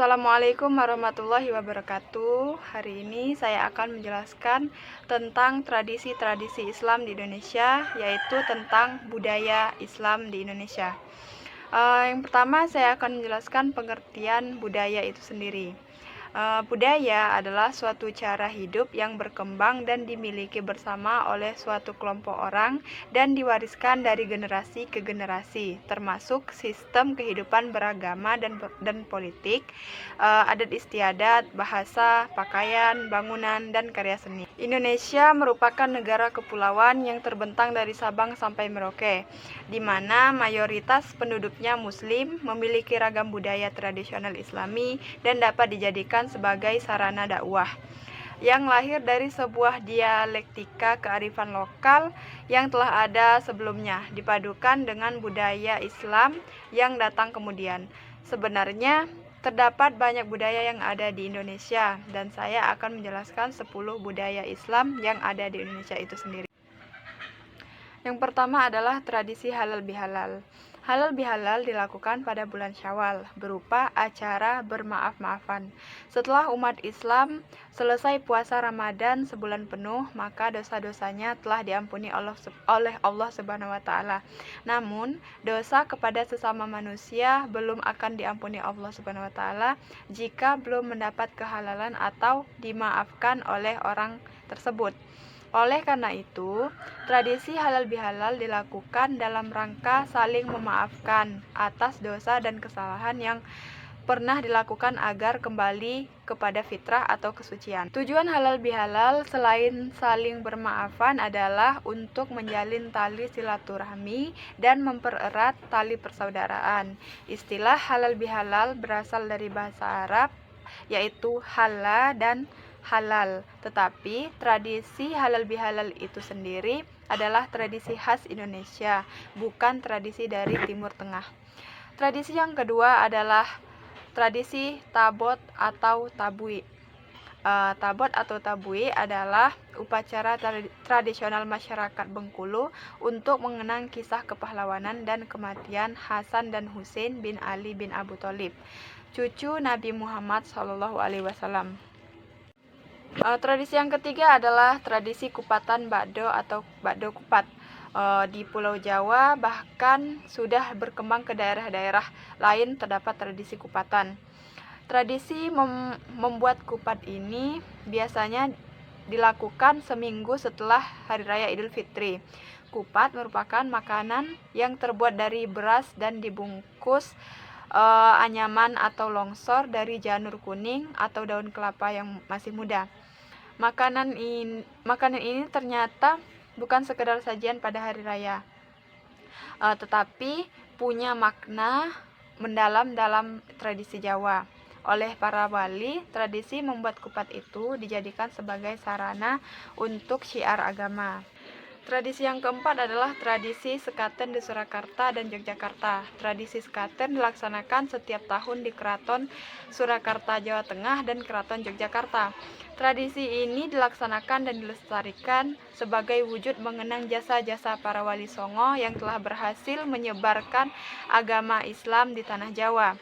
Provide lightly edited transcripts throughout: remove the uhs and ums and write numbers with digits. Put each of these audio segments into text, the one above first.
Assalamualaikum warahmatullahi wabarakatuh. Hari ini saya akan menjelaskan tentang tradisi-tradisi Islam di Indonesia, yaitu tentang budaya Islam di Indonesia. Yang pertama saya akan menjelaskan pengertian budaya itu sendiri. Budaya adalah suatu cara hidup yang berkembang dan dimiliki bersama oleh suatu kelompok orang dan diwariskan dari generasi ke generasi, termasuk sistem kehidupan beragama dan politik, adat istiadat, bahasa, pakaian, bangunan, dan karya seni. Indonesia merupakan negara kepulauan yang terbentang dari Sabang sampai Merauke, di mana mayoritas penduduknya Muslim, memiliki ragam budaya tradisional Islami, dan dapat dijadikan sebagai sarana dakwah yang lahir dari sebuah dialektika kearifan lokal yang telah ada sebelumnya, dipadukan dengan budaya Islam yang datang kemudian. Sebenarnya terdapat banyak budaya yang ada di Indonesia, dan saya akan menjelaskan 10 budaya Islam yang ada di Indonesia itu sendiri. Yang pertama adalah tradisi halal bihalal. Halal bihalal dilakukan pada bulan Syawal, berupa acara bermaaf-maafan. Setelah umat Islam selesai puasa Ramadan sebulan penuh, maka dosa-dosanya telah diampuni oleh Allah Subhanahu wa Ta'ala. Namun, dosa kepada sesama manusia belum akan diampuni Allah Subhanahu wa Ta'ala jika belum mendapat kehalalan atau dimaafkan oleh orang tersebut. Oleh karena itu, tradisi halal bihalal dilakukan dalam rangka saling memaafkan atas dosa dan kesalahan yang pernah dilakukan agar kembali kepada fitrah atau kesucian. Tujuan halal bihalal selain saling bermaafan adalah untuk menjalin tali silaturahmi dan mempererat tali persaudaraan. Istilah halal bihalal berasal dari bahasa Arab, yaitu halla dan halal, tetapi tradisi halal bihalal itu sendiri adalah tradisi khas Indonesia, bukan tradisi dari Timur Tengah. Tradisi yang kedua adalah tradisi tabot atau tabui. Tabot atau tabui adalah upacara tradisional masyarakat Bengkulu untuk mengenang kisah kepahlawanan dan kematian Hasan dan Husein bin Ali bin Abu Thalib, cucu Nabi Muhammad SAW. Tradisi yang ketiga adalah tradisi kupatan bakdo atau bakdo kupat. Di Pulau Jawa bahkan sudah berkembang ke daerah-daerah lain terdapat tradisi kupatan. Tradisi membuat kupat ini biasanya dilakukan seminggu setelah Hari Raya Idul Fitri. Kupat merupakan makanan yang terbuat dari beras dan dibungkus anyaman atau longsor dari janur kuning atau daun kelapa yang masih muda. Makanan ini ternyata bukan sekedar sajian pada hari raya, tetapi punya makna mendalam dalam tradisi Jawa. Oleh para wali, tradisi membuat kupat itu dijadikan sebagai sarana untuk syiar agama. Tradisi yang keempat adalah tradisi sekaten di Surakarta dan Yogyakarta. Tradisi sekaten dilaksanakan setiap tahun di Keraton Surakarta, Jawa Tengah, dan Keraton Yogyakarta. Tradisi ini dilaksanakan dan dilestarikan sebagai wujud mengenang jasa-jasa para wali songo yang telah berhasil menyebarkan agama Islam di tanah Jawa.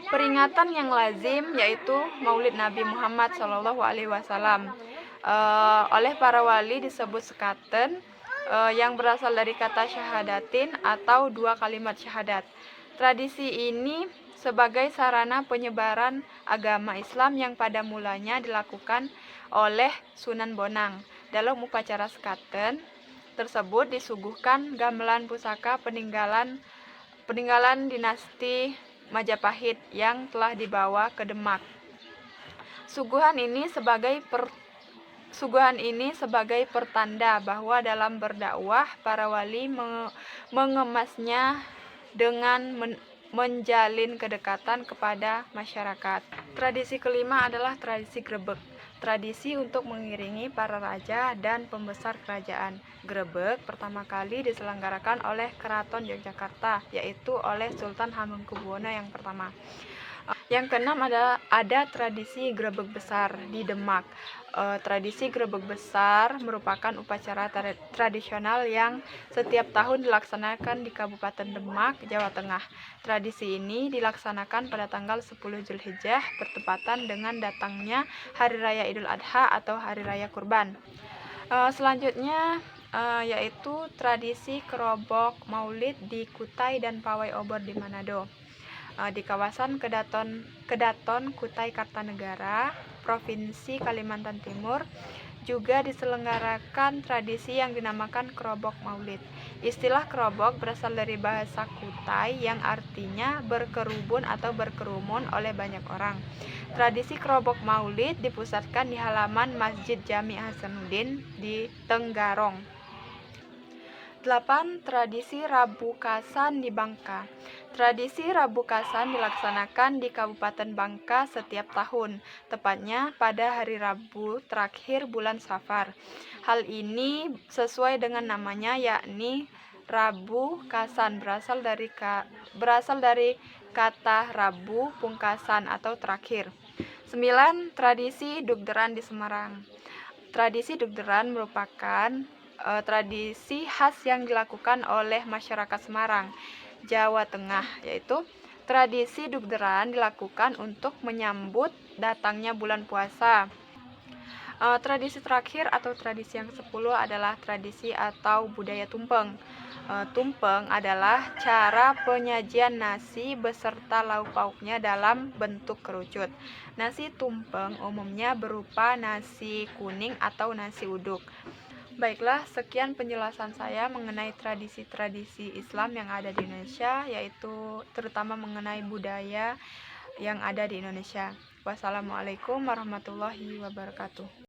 Peringatan yang lazim yaitu Maulid Nabi Muhammad SAW. Oleh para wali disebut sekaten, yang berasal dari kata syahadatin atau dua kalimat syahadat. Tradisi ini sebagai sarana penyebaran agama Islam yang pada mulanya dilakukan oleh Sunan Bonang. Dalam upacara sekaten tersebut disuguhkan gamelan pusaka peninggalan dinasti Majapahit yang telah dibawa ke Demak. Suguhan ini sebagai pertanda bahwa dalam berdakwah para wali mengemasnya dengan menjalin kedekatan kepada masyarakat. Tradisi kelima adalah tradisi grebek. Tradisi untuk mengiringi para raja dan pembesar kerajaan. Grebek pertama kali diselenggarakan oleh Keraton Yogyakarta, yaitu oleh Sultan Hamengkubuwono yang pertama. Yang keenam ada tradisi grebeg besar di Demak. Tradisi grebeg besar merupakan upacara tradisional yang setiap tahun dilaksanakan di Kabupaten Demak, Jawa Tengah. Tradisi ini dilaksanakan pada tanggal 10 Zulhijjah bertepatan dengan datangnya Hari Raya Idul Adha atau Hari Raya Kurban. Selanjutnya yaitu tradisi kerobok Maulid di Kutai dan Pawai Obor di Manado. Di kawasan Kedaton, Kutai Kartanegara, Provinsi Kalimantan Timur, juga diselenggarakan tradisi yang dinamakan kerobok Maulid. Istilah kerobok berasal dari bahasa Kutai yang artinya berkerubun atau berkerumun oleh banyak orang. Tradisi kerobok Maulid dipusatkan di halaman Masjid Jami Hasanuddin di Tenggarong. 8. Tradisi Rabu Kasan di Bangka. Tradisi Rabu Kasan dilaksanakan di Kabupaten Bangka setiap tahun, tepatnya pada hari Rabu terakhir bulan Safar. Hal ini sesuai dengan namanya, yakni Rabu Kasan, berasal dari kata Rabu pungkasan atau terakhir. 9. Tradisi Dugderan di Semarang. Tradisi Dugderan merupakan tradisi khas yang dilakukan oleh masyarakat Semarang, Jawa Tengah, yaitu tradisi Dugderan dilakukan untuk menyambut datangnya bulan puasa. Tradisi terakhir atau tradisi yang ke-10 adalah tradisi atau budaya tumpeng. Tumpeng adalah cara penyajian nasi beserta lauk pauknya dalam bentuk kerucut. Nasi tumpeng umumnya berupa nasi kuning atau nasi uduk. Baiklah, sekian penjelasan saya mengenai tradisi-tradisi Islam yang ada di Indonesia, yaitu terutama mengenai budaya yang ada di Indonesia. Wassalamualaikum warahmatullahi wabarakatuh.